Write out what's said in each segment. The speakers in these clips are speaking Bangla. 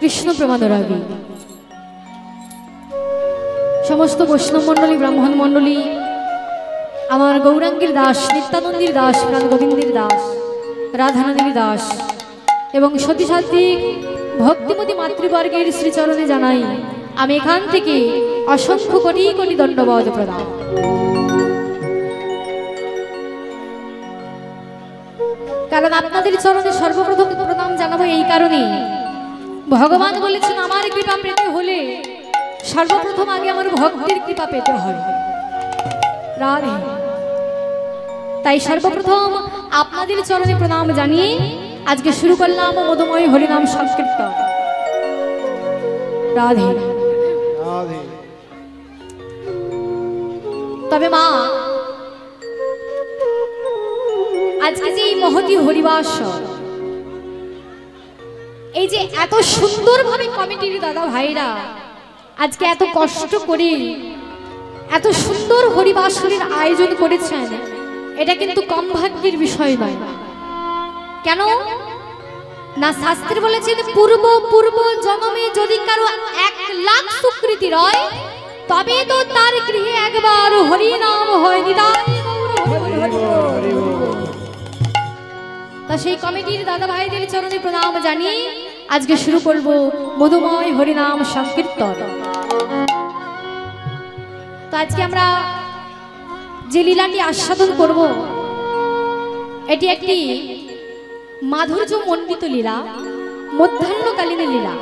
কৃষ্ণ প্রেমানুরাগী সমস্ত বৈষ্ণব মণ্ডলী, ব্রাহ্মণ মণ্ডলী, আমার গৌরাঙ্গীর দাস, নিত্যানন্দীর দাস, প্রাণ গোবিন্দের দাস, রাধারানীর দাস এবং সতীসাত্বিক ভক্তিমতী মাতৃবর্গের শ্রীচরণে জানাই আমি এখান থেকে অসংখ্য কোটি কোটি দণ্ডবত প্রণাম। কারণ আপনাদের চরণে সর্বপ্রথম প্রণাম জানাবো এই কারণে, ভগবান বলেছেন আমার কৃপা পেতে হলে সর্বপ্রথম আগে আমার ভক্তের কৃপা পেতে হয়। রাধে, তাই সর্বপ্রথম আপনাদের চরণে প্রণাম জানিয়ে আজকে শুরু করলাম মধুময় হরিনাম সংকীর্তন। রাধে রাধে। তবে মা, আজকে যে এই মহতি হরিবাস, এই যে এত সুন্দরভাবে কমিটির দাদা ভাইরা আজকে এত কষ্ট করে এত সুন্দর হরিবাসরের আয়োজন করেছেন, এটা কিন্তু কম ভাগ্যের বিষয় নয়। কেন না, শাস্ত্রে বলেছেন পূর্ব পূর্ব জন্মে যদি কারো 1,00,000 সুকৃতি রয় তবে তো তার গৃহে একবার হরি নাম হয়। তা সেই কমিটির দাদা ভাইদের চরণে প্রণাম জানিয়ে আজকে শুরু করব মধুময় হরিনাম সংকীর্তন। তো আজকে আমরা যে লীলাটি আস্বাদন করব এটি একটি মাধুর্য মণ্ডিত লীলা, মধ্যাহ্নকালীন লীলা।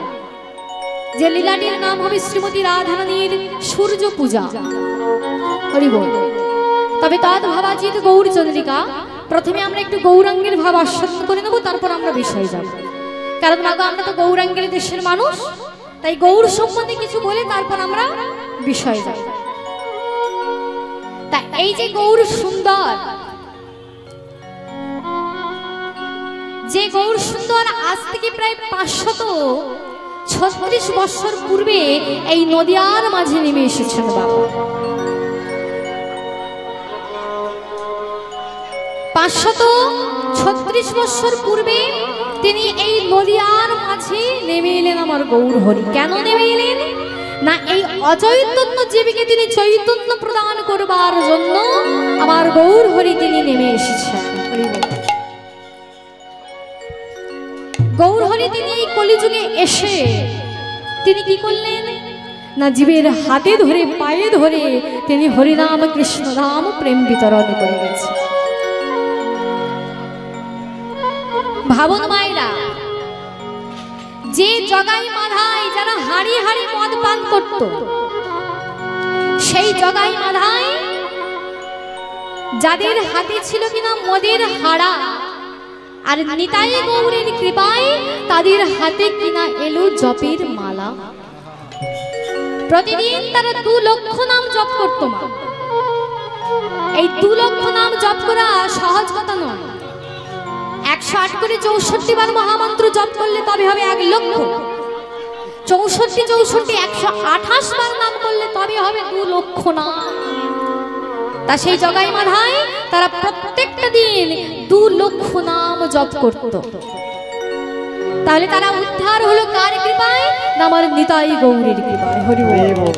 যে লীলাটির নাম হবে শ্রীমতী রাধারানীর সূর্য পূজা। হরি বল। তবে তদ্ভাবাচিত গৌর চন্দ্রিকা, প্রথমে আমরা একটু গৌরাঙ্গের ভাব আস্বাদন করে নেব, তারপর আমরা বিষয়ে যাব। কারণ মাগো আমরা তো গৌরাঙ্গের দেশের মানুষ, তাই গৌর সম্বন্ধে কিছু বলে তারপর আমরা বিষয়ে যাব। তা এই যে গৌর সুন্দর, যে গৌর সুন্দর আজ থেকে প্রায় 536 বছর পূর্বে এই নদিয়ার মাঝে নেমে এসেছেন বাবা। 536 বছর পূর্বে তিনি এই নদিয়ার মাঝে নেমে এলেন আমার গৌর হরি। কেন নেমে এলেন না, এই অচৈতন্য জীবকে তিনি চৈতন্য প্রদান করবার জন্য আমার গৌর হরি তিনি নেমে এসেছেন। গৌর হরি তিনি এই কলিযুগে এসে তিনি কি করলেন না, জীবের হাতে ধরে পায়ে ধরে তিনি হরিনাম কৃষ্ণ নাম প্রেম বিতরণ করে গেছে। ভাবুন মায়েরা, যে জগাই মাধাই যারা হাড়ি হাড়ি মদ পান করত, সেই জগাই মাধাই যাদের হাতে ছিল কিনা মদের হাড়া, আর নিতাই গৌরের কৃপায় তাদের হাতে কিনা এলো জপের মালা। প্রতিদিন তারা 2 লক্ষ নাম জপ করত। মা, এই 2 লক্ষ নাম জপ করা সহজ কথা নয়। 108 করে 64 বার মহামন্ত্র জপ করলে তবে হবে 1 লক্ষ। 64 128 বার নাম করলে তবে হবে 2 লক্ষ নাম। তা সেই জগাই মাধাই তারা প্রত্যেকটা দিন 2 লক্ষ নাম জপ করত। তাহলে তারা উদ্ধার হলো কার কৃপায় না, আমার নিতাই গৌরের কৃপায়। হরি বল।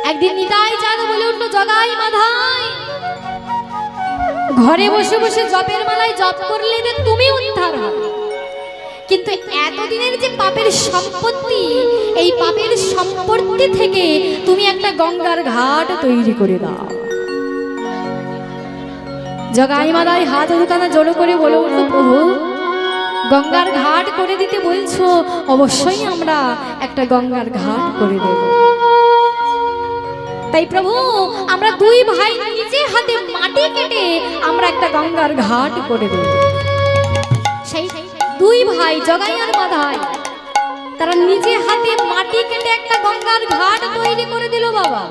একদিন নিতাই চাঁদ বলে উঠলো, জগাই মাধাই ঘরে বসে বসে জপের মালায় জপ করলে তুমি উদ্ধার হবে, কিন্তু এতদিনের যে পাপের সম্পত্তি, এই পাপের সম্পত্তি থেকে তুমি একটা গঙ্গার ঘাট তৈরি করে দাও। জগাই মালাই হাত দুখানা জড়ো করে বলে উঠল, প্রভু গঙ্গার ঘাট করে দিতে বলছো, অবশ্যই আমরা একটা গঙ্গার ঘাট করে দেব। তাই প্রভু আমরা 2 ভাই নিজে হাতে মাটি কেটে আমরা একটা গঙ্গার ঘাট করে দেব। সেই 2 ভাই জগাই আর মাধাই তারা নিজে হাতে মাটি কেটে একটা গঙ্গার ঘাট তৈরি করে দিল বাবা,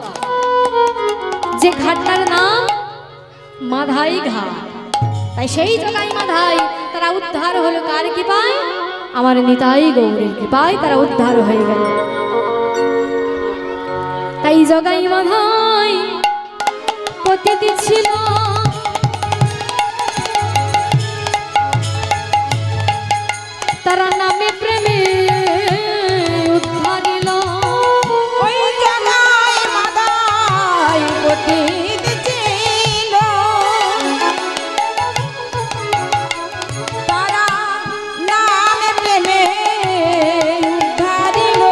যে ঘাটটার নাম মাধাই ঘাট। তাই সেই জগাই মাধাই তারা উদ্ধার হলো কার কৃপায়, আমার নিতাই গৌরের কৃপায় তারা উদ্ধার হয়ে গেল। তাই জগাই মাধাই পতিত ছিল তার নামে প্রেমে উদ্ধারিল ওই জানাই মাদাই পতিত ছিল তারা নামে প্রেমে উদ্ধারিল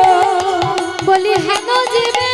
বলি হেন জীবে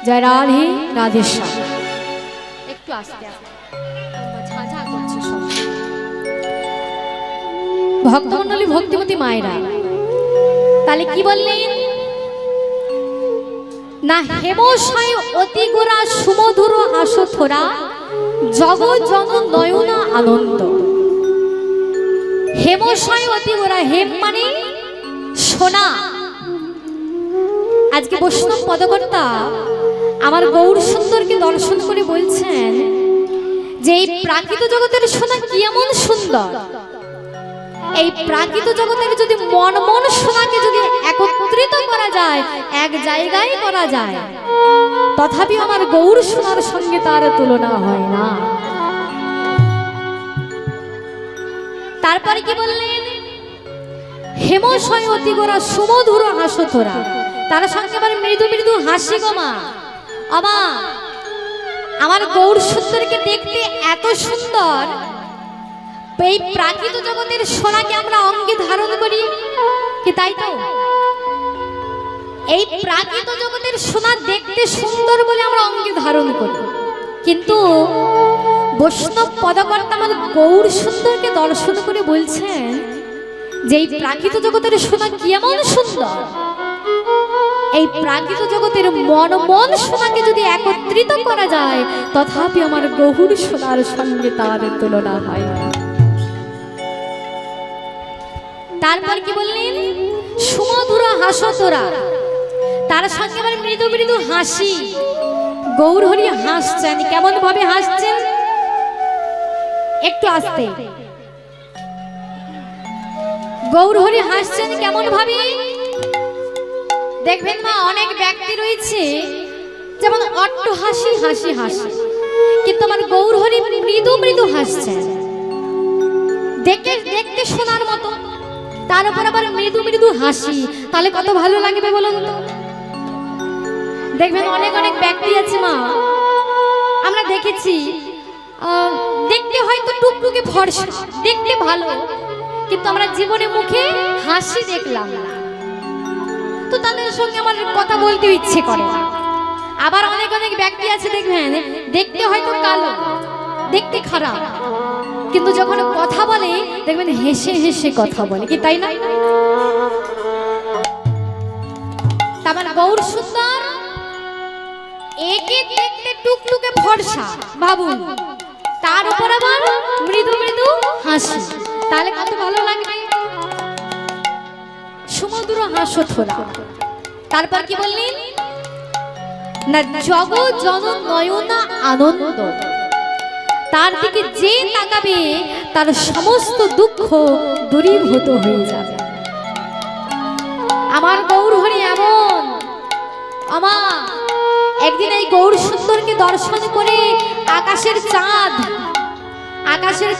জয় রাধে রাধেশ্যাম। একটু আস্তে আস্তে ঝাঁঝা করছে সব। ভক্তমণ্ডলী ভক্তিমতী মায়েরা তাহলে কি বললেন না হেমশয় অতি গোরা সুমধুর আশথরা জগৎ জন নয়না আনন্দ। হেমশয় অতি গোরা, হেম মানে সোনা। আজকে বৈষ্ণব পদকর্তা আমার গৌর সুন্দরকে দর্শন করে বলছেন যে এই প্রাকৃত জগতের সোনা কি এমন সুন্দর। এই প্রাকৃত জগতের যদি মন মন সোনাকে যদি একত্রিত করা যায়, এক জায়গায় করা যায়, তথাপি আমার গৌর সোনার সঙ্গে তার তুলনা হয় না। তারপরে কি বললেন হেমশয় অতি গোরা সুমধুর হাসথরা, তার সঙ্গে আবার মৃদু মৃদু হাসি গো মা। আমা আমার গৌর সুন্দরকে দেখতে এত সুন্দর, এই প্রাকৃত জগতের সোনাকে আমরা অঙ্গে ধারণ করি কি তাই তো? এই প্রাকৃত জগতের সোনা দেখতে সুন্দর বলে আমরা অঙ্গে ধারণ করি, কিন্তু বৈষ্ণব পদকর্তা আমার গৌর সুন্দরকে দর্শন করে বলছেন যে এই প্রাকৃত জগতের সোনা কি এমন সুন্দর। এই প্রাকৃত জগতের মন মন সোনাকে যদি একত্রিত করা যায়, তথাপি আমার গৌর সোনার সঙ্গে তার তুলনা হয় না। তারপর কি বললেন সুমধুর হাসতরা, তার সঙ্গে আবার মৃদু মৃদু হাসি। গৌর হরি হাসছেন, কেমন ভাবে হাসছেন একটু আস্তে। গৌর হরি হাসছেন কেমন ভাবে দেখবেন মা, অনেক ব্যক্তি রয়েছে যেমন অট্ট হাসি হাসি হাসি, কিন্তু আমার গৌর হরি মৃদু মৃদু হাসছেন, দেখে দেখতে শোনার মতো, তার উপর আবার মৃদু মৃদু হাসি, তাহলে কত ভালো লাগবে বলুন তো। দেখবেন অনেক অনেক ব্যক্তি আছে মা, আমরা দেখেছি দেখতে হয়তো টুকটুকে ফর্সা, দেখতে ভালো, কিন্তু আমরা জীবনে মুখে হাসি দেখলাম না, তো তাদের সঙ্গে আমার কথা বলতে ইচ্ছে করে। আবার অনেক অনেক ব্যক্তি আছে দেখবেন দেখতে হয়তো কালো, দেখতে খারাপ, কিন্তু যখন কথা বলে দেখবেন হেসে হেসে কথা বলে, কি তাই না? আমার গৌর সুন্দর একে দেখতে টুকটুকে ফর্সা ভাবুন, তার উপর আবার মৃদু মৃদু হাসি, তাহলে কত ভালো লাগবে। সুমধুর হাসথরা। তারপর কি বললেন না জগৎ জন নয়না আনন্দ, তার দিকে যে তাকাবে তার সমস্ত দুঃখ দূরীভূত হয়ে যাবে। আমার গৌর হরি এমন, আমার একদিন এই গৌর সুন্দরকে দর্শন করে আকাশের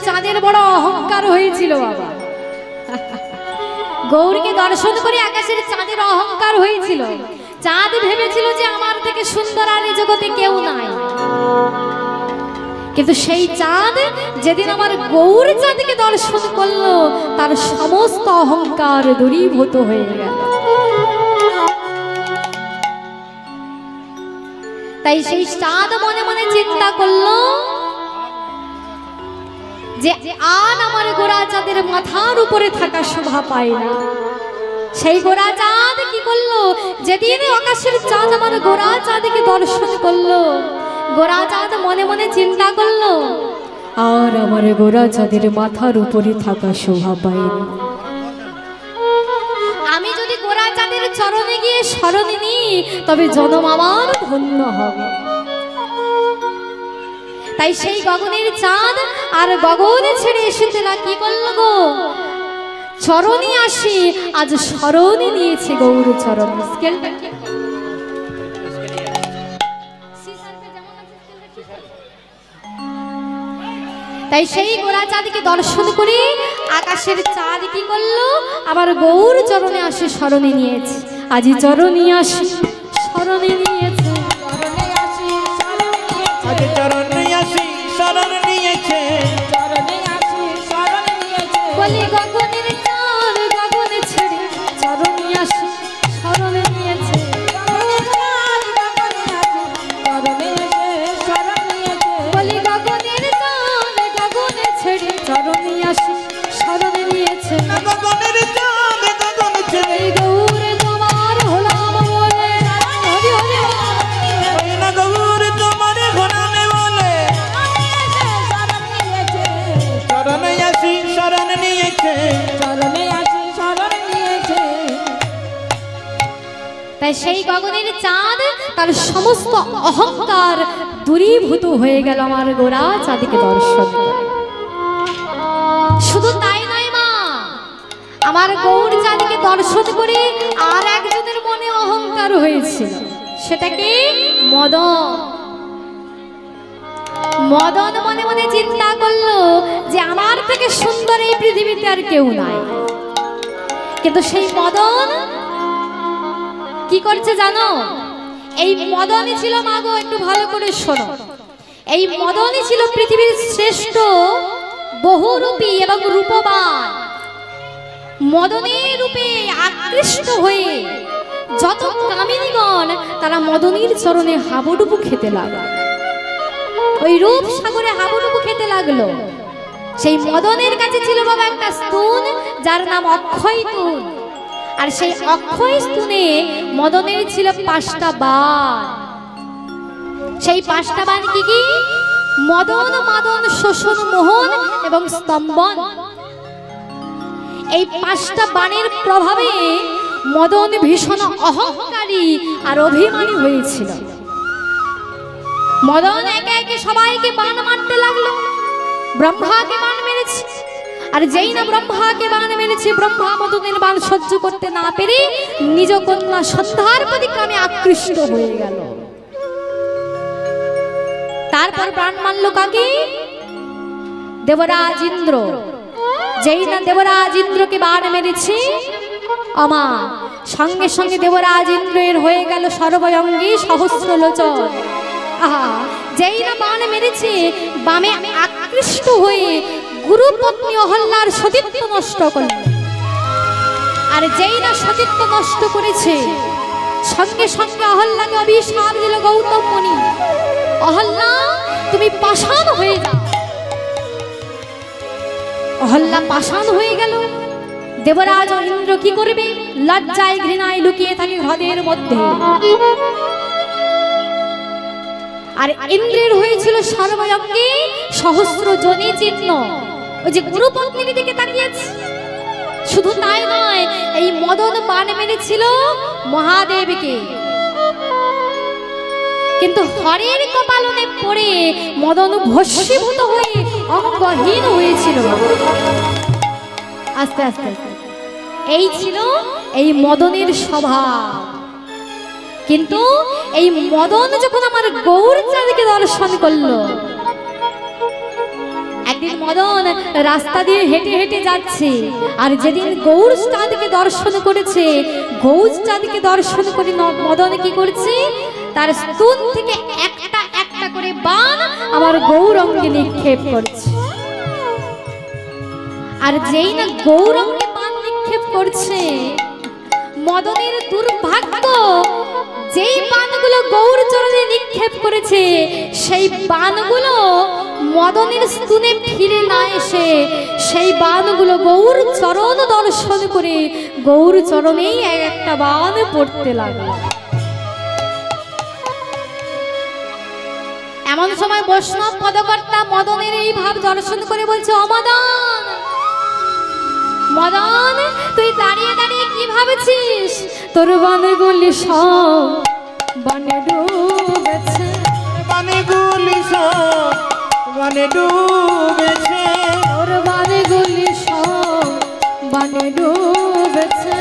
চাঁদের বড় অহংকার হয়েছিল বাবা। গৌরকে দর্শন করে আকাশের চাঁদের অহংকার হয়েছিল। চাঁদ ভেবেছিল যে আমার থেকে সুন্দর আর এই জগতে কেউ নাই। কিন্তু সেই চাঁদ যেদিন আমার গৌর চাঁদকে দর্শন করলো, তার সমস্ত অহংকার দূরীভূত হয়ে গেল। তাই সেই চাঁদ মনে মনে চিন্তা করলো যে আর আমার গোরা চাঁদের মাথার উপরে থাকা শোভা পায় না। সেই গোরা চাঁদ কি করলো, যেদিন আকাশের চাঁদ আমার গোরা চাঁদকে দর্শন করলো, গোরা চাঁদ মনে মনে চিন্তা করলো আর আমার গোরা চাঁদের মাথার উপরে থাকা শোভা পায় না। আমি যদি গোরা চাঁদের চরণে গিয়ে শরণে নিই, তবে জনম আমার ধন্য হবে। তাই সেই গগনের চাঁদ আর গগনে ছেড়ে এসেছে না, কি করলো গো, চরণে আসি আজ শরণে নিয়েছে গৌর চরণ। স্কেলটা কি তাই সেই গোরা চাঁদকে দর্শন করে আকাশের চাঁদ কি করলো, আবার গৌর চরণে আসে শরণে নিয়েছে। আজি চরণে আসি শরণে নিয়েছে, আজি চরণে আসি শরণ নিয়েছে, বলি গগনের চাঁদ গগনে ছেড়ে চরণে আসি শরণে নিয়েছে। বলি গগনের চাঁদ গগনে ছেড়ে চরণে আসি শরণে নিয়েছে। গগনের চাঁদ গগন ছেড়ে এই গৌরে তোমার হলাম বলে, হরি হরি ওই না গৌর তোমার ঘরানে বলে, চরণে আসি শরণ নিয়েছে। তাই সেই গগনের চাঁদ তার সমস্ত অহংকার দূরীভূত হয়ে গেল আমার গোরা চাঁদকে দর্শন করে। শুধু তাই নয় মা, আমার গৌর চাঁদকে দর্শন করে আর একজনের মনে অহংকার হয়েছিল, সেটাকে মদন। মদন মনে মনে চিন্তা করলো যে আমার থেকে সুন্দর এই পৃথিবীতে আর কেউ নাই। কিন্তু সেই মদন কি করছে জানো, এই মদনই ছিল, মাগো একটু ভালো করে শোনো, এই মদনই ছিল পৃথিবীর শ্রেষ্ঠ বহুরূপী এবং রূপবান। মদনের রূপে আকৃষ্ট হয়ে যত কামিনীগণ তারা মদনের চরণে হাবুডুবু খেতে লাগলো, ওই রূপ সাগরে হাবুডুবু খেতে লাগলো। সেই মদনের কাছে ছিল বাবা একটা স্তুন, যার নাম অক্ষয় তুন। আর সেই অক্ষয় স্তুনে মদনের ছিল 5টা বাণ। সেই 5টা বাণ কি কি, মদন মাদন শোষণ মোহন এবং স্তম্ভন। এই 5টা বাণের প্রভাবে মদন ভীষণ অহংকারী আর অভিমানী হয়েছিল। মদন একে একে সবাইকে বাণ মারতে লাগলো। ব্রহ্মাকে বাণ মেরেছে, আর যেই না ব্রহ্মাকে বাণ মেরেছে, ব্রহ্মা মদনের বাণ সহ্য করতে না পেরে নিজ কন্যা সন্ধ্যার প্রতি কামে আকৃষ্ট হয়ে গেল। তারপর বাণ মারল কাকে, দেবরাজ ইন্দ্র। যেই না দেবরাজ ইন্দ্রকে বাণ মেরেছে, আমার সঙ্গে সঙ্গে দেবরাজ ইন্দ্রের হয়ে গেল সর্বঙ্গী সহস্র লোচন। আহা, যেই না বাণ মেরেছে, বামে আকৃষ্ট হয়ে গুরুপত্নী অহল্যার সতীত্ব নষ্ট করল। আর যেই না সতীত্ব নষ্ট করেছে, সঙ্গে সঙ্গে অহল্যাকে অভিশাপ দিল গৌতম মুনি, অহল্যা তুমি পাষাণ হয়ে যাও। অহল্যা পাষাণ হয়ে গেল। দেবরাজ ইন্দ্র কি করবে, লজ্জায় ঘৃণায় লুকিয়ে থাকে হ্রদের মধ্যে। আর ইন্দ্রের হয়েছিল সর্বঙ্গে সহস্র জনি চিহ্ন, ওই যে গুরুপত্নীর দিকে তাকিয়েছে। শুধু তাই নয়, এই মদন বাণ মেরেছিল মহাদেবকে। কিন্তু হরের কপালনে পড়ে মদন ভস্মীভূত হয়ে অঙ্গহীন হয়েছিল। আস্তে আস্তে এই ছিল এই মদনের স্বভাব। কিন্তু এই মদন যখন আমার গৌরচাঁদকে দর্শন করলো, একদিন মদন রাস্তা দিয়ে হেঁটে হেঁটে যাচ্ছে, আর যেদিন গৌরচাঁদকে দর্শন করেছে, গৌরচাঁদকে দর্শন করে মদন কি করছে, তার স্তন থেকে একটা একটা করে বাণ আমার গৌরঙ্গে নিক্ষেপ করছে। আর যেই না গৌরঙ্গে বাণ নিক্ষেপ করছে, মদনের দুর্ভাগ্য, যেই বাণগুলো গৌরচরণে নিক্ষেপ করেছে সেই বাণগুলো মদনের স্তনে ফিরে না এসে সেই বাণগুলো গৌরচরণ দর্শন করে গৌরচরণেই একটা বাণ পড়তে লাগলো। এমন সময় বৈষ্ণব পদকর্তা মদনের এই ভাব দর্শন করে বলছে, ও মদন, মদন তুই দাঁড়িয়ে দাঁড়িয়ে কি ভাবছিস? তোর বাণগুলি সব বানে ডুবেছে, বাণগুলি সব বানে ডুবেছে, তোর বাণগুলি সব বানে ডুবেছে,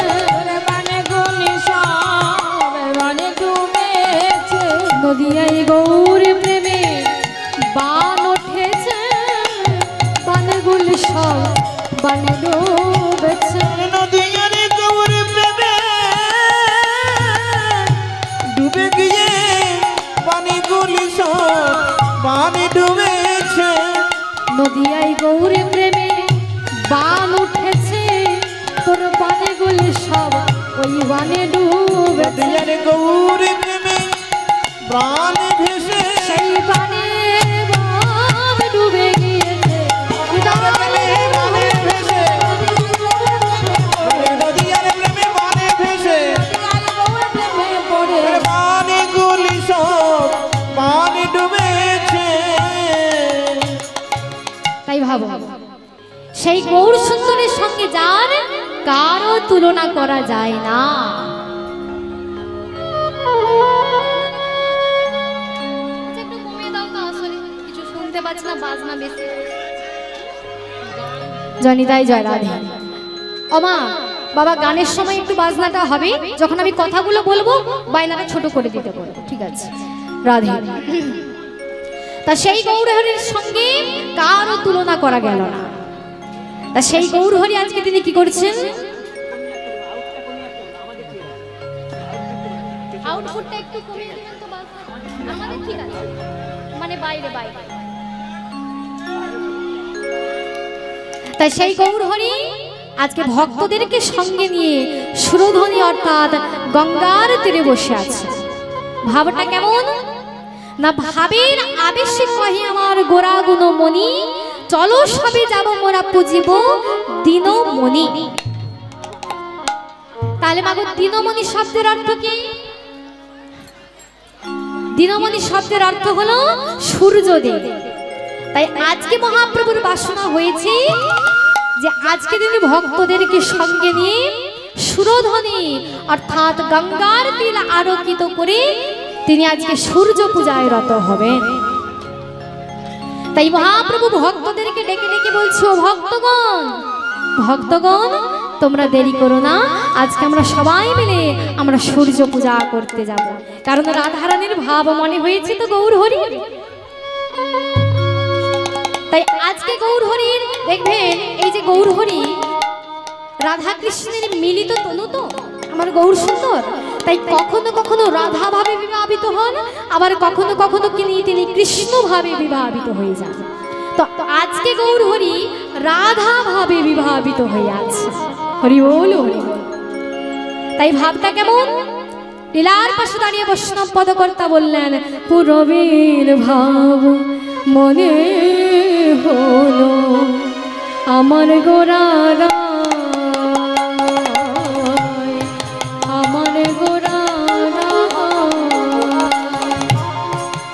বাণগুলি সব বানে ডুবেছে, নদিয়ায় গৌর প্রেমে বান উঠেছে, বাণগুলি সব বানে ডুবেছে, নদিয়ার গৌর প্রেমে ডুবে গিয়ে বাণগুলি সব বানে ডুবেছে, নদিয়ায় গৌর প্রেমে বান উঠেছে, তোর বাণগুলি সব ওই বানে ডুবেছে, নদিয়ার গৌর প্রেমে প্রাণ ভেসে সেই বানে বান ডুবে গিয়েছে, বানে ভেসে, নদিয়ার প্রেমে বানে ভেসে প্রেমে পড়ে বাণগুলি সব বানে ডুবেছে। তাই ভাবো, সেই গৌর সুন্দরের সঙ্গে যার কারো তুলনা করা যায় না। জনিতাই জয় রাধে। ওমা বাবা, গানের সময় একটু বাজনাটা হবে, যখন আমি কথাগুলো বলবো বায়নাটা ছোট করে দিতে বলবো, ঠিক আছে? রাধে। তা সেই গৌরহরির সঙ্গে কারও তুলনা করা গেল না। তা সেই গৌরহরি আজকে তিনি কি করছেন? আউটপুটটা একটু কমিয়ে দিবেন তো বাজনা, আমাদের ঠিক আছে, মানে বাইরে বাইরে। তাই সেই গৌরহরি আজকে ভক্তদেরকে সঙ্গে নিয়ে সুরধ্বনি অর্থাৎ গঙ্গার তীরে বসে আছে। ভাবটা কেমন না, ভাবের আবেশে কহে আমার গোরা গুণ মণি, চলো সবে যাব মোরা পুজিব দিনমণি। তাহলে মাগো দিনমণি শব্দের অর্থ কি? দিনমণি শব্দের অর্থ হলো সূর্যদেব। তাই আজকে মহাপ্রভুর বাসনা হয়েছে যে আজকে তিনি ভক্তদেরকে সঙ্গে নিয়ে সুরধ্বনি অর্থাৎ গঙ্গার তীর আলোকিত করে তিনি আজকে সূর্য পূজায় রত হবেন। তাই মহাপ্রভু ভক্তদেরকে ডেকে ডেকে বলছে, ও ভক্তগণ, ভক্তগণ তোমরা দেরি করো না, আজকে আমরা সবাই মিলে আমরা সূর্য পূজা করতে যাব। কারণ রাধারানীর ভাব মনে হয়েছে তো গৌরহরি। তাই আজকে গৌরহরির দেখবেন, এই যে গৌরহরি রাধা কৃষ্ণের মিলিত তনু তো আমার গৌর সুন্দর। তাই কখনো কখনো রাধা ভাবে বিবাহিত হন, আবার কখনো কখনো তিনি কৃষ্ণ ভাবে বিবাহিত হয়ে যান। তো আজকে গৌরহরি রাধা ভাবে বিবাহিত হয়ে আছে। হরি বল হরি বল। তাই ভাবটা কেমন? লীলার পাশে দাঁড়িয়ে বৈষ্ণব পদকর্তা বললেন, পূরবের ভাব মনে হলো আমার গোরারা, আমার গোরারা,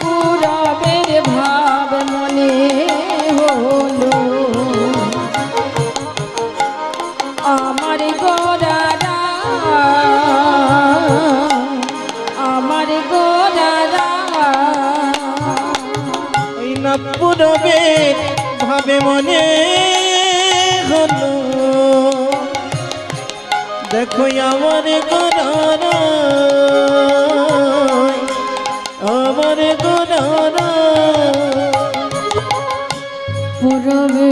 পুরবের ভাব মনে হলো আমার গোরারা, আমার গোরারা, পূরবের ভাবে মনে হলো দেখো আমার গোরারা আমার গোরারা পুরবে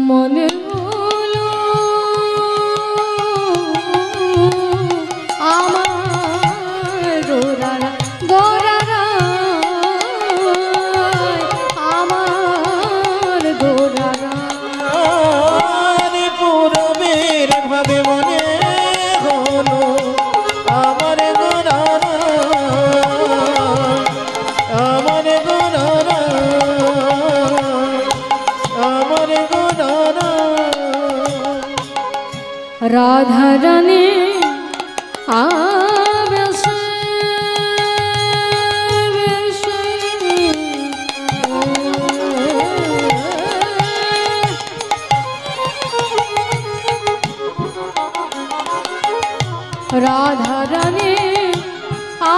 মনে হলো আমার গোরারা গোরারা আমার গোরারা আর পূরবের ভাবে মনে হলো আমার গোরারা আমার গোরারা আমার গোরারা রাধা রানী আবেশে বেশে রাধা রানী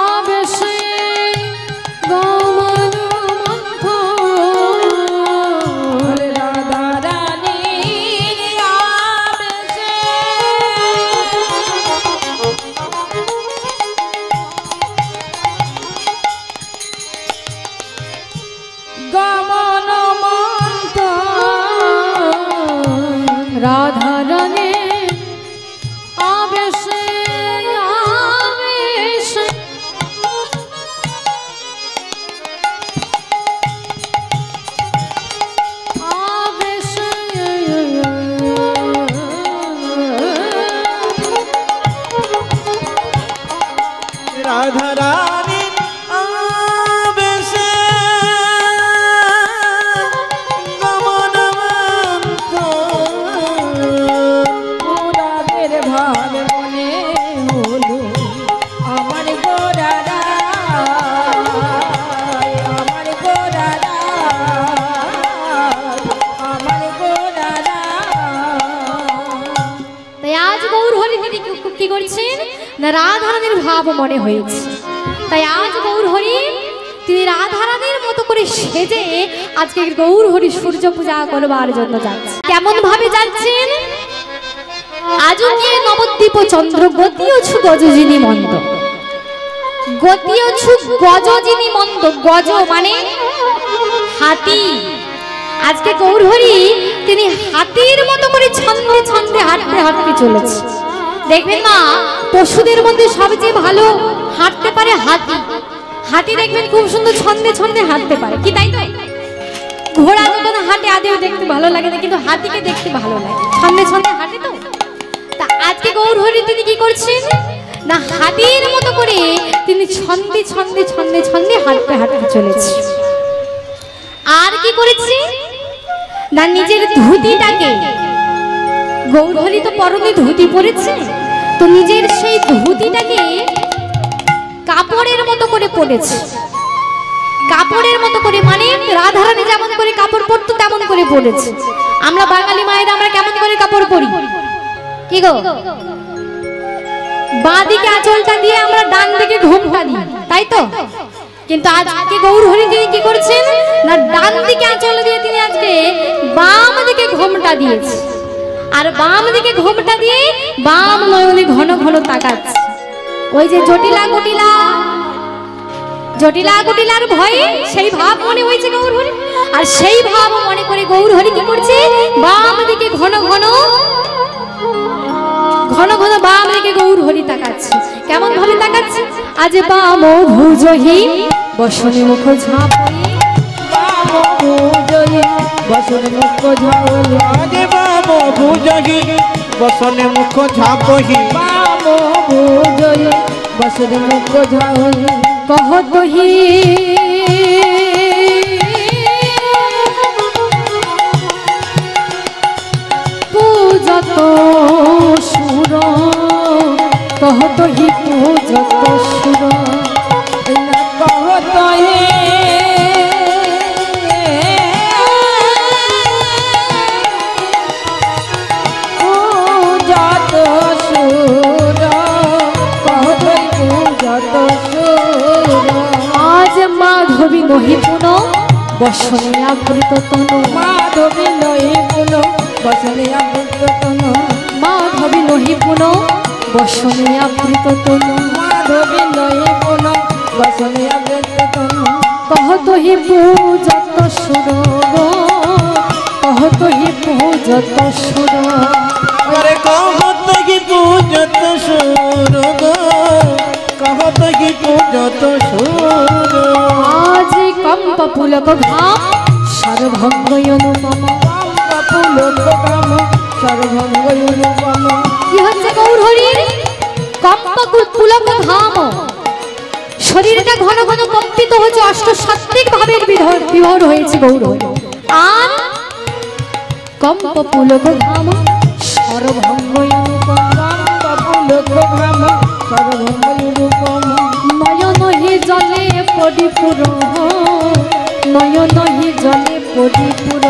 আবেশে গমন মন্থন রাধা রানী আবেশে গমন মন্থন রাধা রানী আবেশে আবেশে আবেশে রাধা রানী আবেশে গমনমন্ত পুরাবের ভাবে মনে হলো আমার গোরারা আমার গোরারা আমার গোরারা তাই আজ গৌর হরি তিনি কি করছেন না রাধারানীর ভাব মনে হয়েছে। তাই আজ গৌর হরি তিনি রাধারানীর মতো করে সেজে আজকে গৌর হরি সূর্য পূজা করবার জন্য যাচ্ছে। কেমন ভাবে যাচ্ছেন? আজকে নবদ্বীপ চন্দ্র গতিয়ছু গজজিনী মন্দ গতিয়ছু গজজিনী মন্দ গজ মানে হাতি। আজকে গৌর হরি তিনি হাতির মতো করে ছন্দে ছন্দে হাঁটতে হাঁটতে চলেছে। দেখবেন মা পশুদের মধ্যে সবচেয়ে ভালো হাঁটতে পারে হাতি। হাতি দেখবেন খুব সুন্দর ছন্দে ছন্দে হাঁটতে পারে, কি তাই তো? ঘোড়া যখন হাঁটে আদেও দেখতে ভালো লাগে না, কিন্তু হাতিকে দেখতে ভালো লাগে, ছন্দে ছন্দে হাঁটে তো। তা আজকে গৌর হরি তিনি কি করছেন না হাতির মতো করে তিনি ছন্দে ছন্দে ছন্দে ছন্দে হাঁটতে হাঁটতে চলেছে। আর কি করেছে না নিজের ধুতিটাকে, গৌর হরি তো পরনে ধুতি পরেছে, তো নিজের সেই ধুতিটাকে কাপড়ের মতো করে পরেছে। কাপড়ের মতো করে মানে রাধারানী যেমন করে কাপড় পরতো তেমন করে পরেছে। আমরা বাঙালি মায়েরা আমরা কেমন করে কাপড় পরি কি গো? বাঁ দিকে আঁচলটা দিয়ে আমরা ডান দিকে ঘোমটা দিই, তাই তো? কিন্তু আজকে গৌর হরি তিনি কি করছেন না ডান দিকে আঁচল দিয়ে তিনি আজকে বাম দিকে ঘোমটা দিয়েছে। আর বাম দিকে ঘোমটা দিয়ে বাম নয়নে ঘন ঘন তাকাচ্ছে। ওই যে জটিলা গুটিলা জটিলা গুটিলার ভয়ে সেই ভাব মনে হয়েছে গৌর হরি। আর সেই ভাব মনে করে গৌর হরি কি করছে বাম দিকে ঘন ঘন ঘন ঘন বাম দিকে গৌর হরি তাকাচ্ছে। কেমন ভাবে তাকাচ্ছে? আজ বাম ভুজহি বসনে মুখ ঝাঁপই বাম ভুজহি বসনে মুখ ঝাঁপই আগে বাম ভুজহি বসনে মুখ ঝাঁপহি বাম ভুজহি বসনে মুখ ঝাঁপই কহতহি পূজত সুর কহতহি পূজত সুর কহত হে নহি পুন বসনে আবৃত তনু মাধবী নহি পুন বসনে আবৃত তনু মাধবী নহি পুন বসনে আবৃত তনু মাধবী নহি পুন বসনে আবৃত তনু कहत ही पूजत सुर कहत ही पूजत सुर अरे कहत की पूजत सुर कहत की पूजत सुर आज कंप पुलक घाम सर्वभंग अनुपम পুলকম সর্বঙ্গ অনুপম কি হচ্ছে গৌর হরির কম্প পুলক ঘাম শরীরটা ঘন ঘন কম্পিত হচ্ছে অষ্টসাত্ত্বিক ভাবের বিভোর হয়েছে গৌর হরি আর কম্প পুলক ঘাম সর্বভঙ্গ পুলকম সর্বঙ্গ অনুপম নয়ন হি জলে পরিপুর নয়ন হি জলে পরিপুর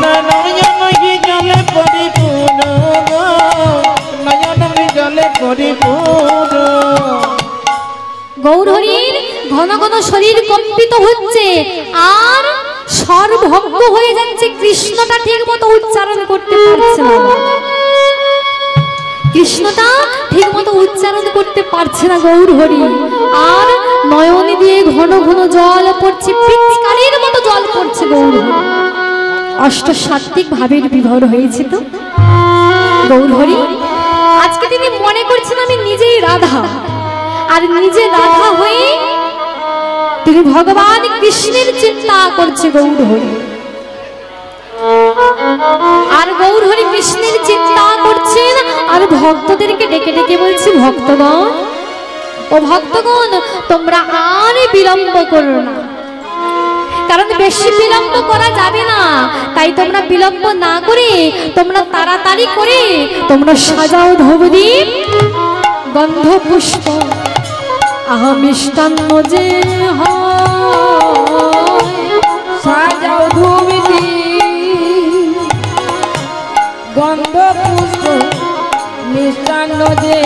নয়ন কি জলে পরিপূর্ণ নয়ন কি জলে পরিপূর্ণ গৌরহরির ঘন ঘন শরীর কম্পিত হচ্ছে আর সর্বভঙ্গ হয়ে যাচ্ছে কৃষ্ণটা ঠিক মতো উচ্চারণ করতে পারছে না কৃষ্ণটা ঠিক মতো উচ্চারণ করতে পারছে না গৌরহরি আর নয়ন দিয়ে ঘন ঘন জল পড়ছে পিচকারির মতো জল পড়ছে গৌরহরি অষ্টসাত্ত্বিক ভাবের বিভোর হয়েছে তো গৌরহরি আজকে তিনি মনে করছেন আমি নিজেই রাধা আর নিজে রাধা হয়ে তিনি ভগবান কৃষ্ণের চিন্তা করছে গৌরহরি আর গৌরহরি কৃষ্ণের চিন্তা করছেন আর ভক্তদেরকে ডেকে ডেকে বলছে ভক্তগণ ও ভক্তগণ তোমরা আর বিলম্ব করো না কারণ বেশি বিলম্ব করা যাবে না তাই তোমরা বিলম্ব না করে তোমরা তাড়াতাড়ি করে তোমরা সাজাও ধূপদীপ গন্ধ পুষ্প আহা মিষ্টান্ন যে সাজাও ধূপদীপ গন্ধ পুষ্প মিষ্টান্ন যে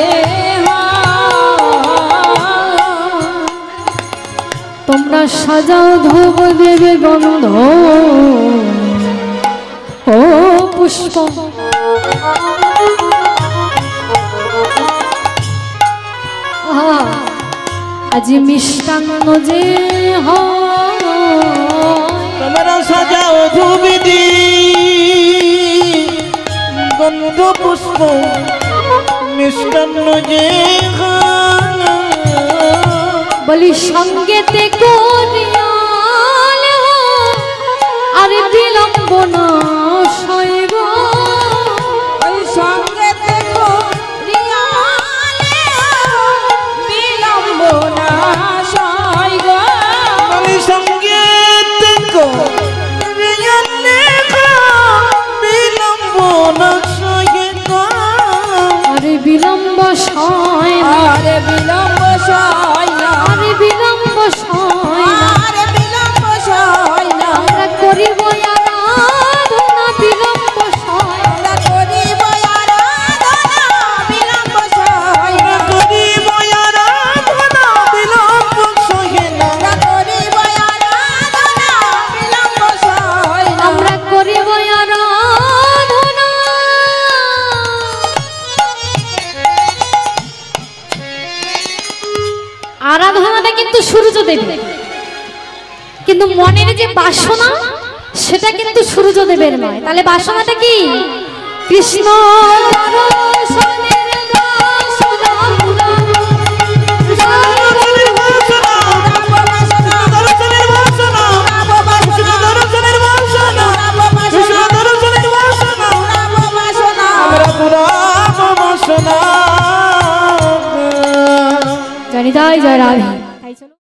তোমরা সাজাও ধূপ দেবে গন্ধ ও পুষ্প আজি মিষ্টান্ন যে তোমরা সাজাও ধূপদি গন্ধ পুষ্প মিষ্টান্ন যে বলি সঙ্গেতে করিয়াল আর বিলম্ব না সইব ওই সঙ্গে দেখো বিলম্ব না সইগ সঙ্গে বিলম্ব না আরে বিলম্ব সয় না আরে বিলম্ব সয় না আরে বিলম্ব সয় না আরে বিলম্ব সয় না আমরা করিব আরাধনা বিলম্ব সয় না আমরা করিব আরাধনা বিলম্ব সয় না করিব আরাধনা বিলম্ব সহে না আমরা করিব আরাধনা বিলম্ব সয় না আমরা করিব আরাধনা আরাধনাটা কিন্তু সূর্য দেবে কিন্তু মনের যে বাসনা সেটা কিন্তু সূর্য দেবের নয় তাহলে বাসনাটা কি কৃষ্ণ দর্শনের বাসনা জানি তাই জয় রাধে